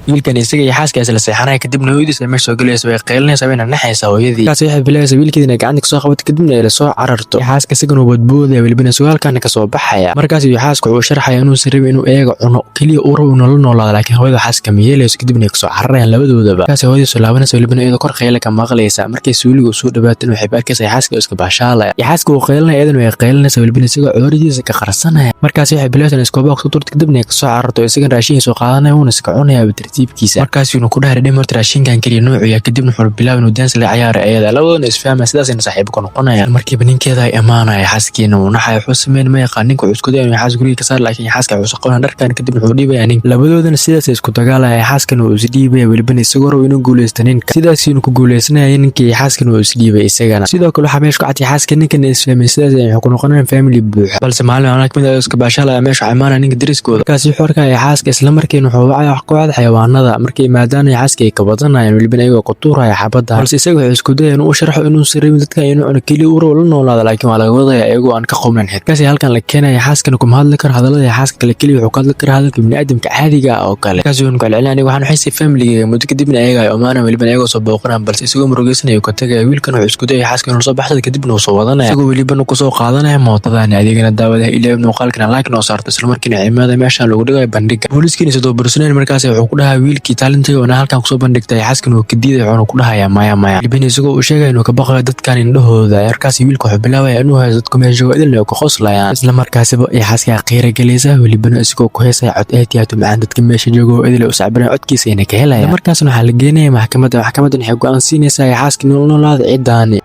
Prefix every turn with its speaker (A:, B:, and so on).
A: wiilkan isaga iyo xaaskiisa la seexanaya kadibna hooyadiisa meesha soo galaysa way qeylinaysaa wayna naxaysaa hooyadii kaas waxay bilaaysaa wiilkeeda inay gacanta kasoo qabato kadibna ay la soo cararto xaaska isagana uu badboodaya welibana su'aalkana kasoo baxaya markaas iyo xaaska wuxuu sharxaya inuu rabin inuu eega cuno kaliya uu rabo inuu la noolaado laakiin hooyada xaaska ma yeelayso kadibna ay kasoo cararayaan labadoodaba kaas hooyadiisu laabanaysa welibana iyadoo kor qeyla ka maqlaysa markay suuliga soo dhawaatan waxay arkaysaa xaaska iska baashaalaya xaaska uu qeylinaya iyadana way qeylinaysaa welibana isagoo cuduradiisa ka qarsanaya markaas waxay bilaaysaa iskoobaha ku turta kadibna ay kasoo cararto isaga raashin soo qaadanaya uuna iska cunaya tartiibkiisa markaas inuu ku dhahay dhimar raashinkan kaliya noocu kadibna wuxuu bilaabay inuu dance la ciyaaro ayada labadoodana isfahmay sidaasina saaxiib ku noqonayaan markiiba ninkeeda ay amaanaya xaaskiina uu naxay wuxuu sameeyay ma yaqaan ninka cuskuday inuu xaas guriga ka saar laakiin xaaska wuxuu qabaan dharkan kadibna wuxuu dhiibay nin labadoodana sidaas isku dagaalaya xaaskana uu is dhiibay welibana isagoo rabo inuu guuleysto ninka sidaas inuu ku guuleysanaya ninkii xaaskana uu is dhiibay isagana sidoo kale waxa meesha ku cad xaaska ninkan isfahmay sidaas ay ku noqonayaan family buuxa balse maalin aan kamid ah iska baashalaya meesha amaana ninka dariskooda kaasi xorkaya xaaska isla markiina wuxuu wacay wax ku cad xayawaanada markay maadaana xaaska ay ka badanayaan welibana ayagoo ku tuuraya xabada balse isaga wuxuu isku dayay inuu sharxo inuu sareeyo dadka inuu cuno kaliya uu rabo la noolaado laakiin waa laga wadaya ayagoo aan ka qowmin xidkaasi halkan la keenaya xaaskana kuma hadli karo hadalada xaaska kale kaliya wuxuu ka hadli karaa hadalka bini'aadamka caadiga ah oo kale kaasi wuxuu kala celinayaa waxaan xisay family muddo kadibna ayaga ay amaana welibana ayagoo soo booqanaan balse isagoo murugeysanaya ka tagay wiilkan wuxuu isku dayay xaaska inuu soo baxsado kadibna uu soo wadanaya isagoo welibana ku soo qaadanaya mootadani adigana daawada ilaa muuqaalkana like noo saarto isla markiina ciidamada meesha lagu dhigayo bandhiga booliiskiina sidoo barsaneen markaas wuxuu ku dhahay wiilkii talented oo halkan ku soo bandhigtay xaaskan uu ka diiday wuxuu ku dhahayaa maya welibana isagoo uu sheegay inuu ka baqayo dadkan indhahooda markaas wiilku wuxuu bilaabay inuu haysto dadku meesha idil ku qoslayaan isla markaasba ay xaaska qiira galaysa welibana isagoo ku heesay cod aad macaan dadka meesha joogo idil u sacbana codkiisa inay ka helayaan markaasna waxa la geenay maxkamadda waxay go'aan siinaysaa xaaska inuu noolaado ciidaani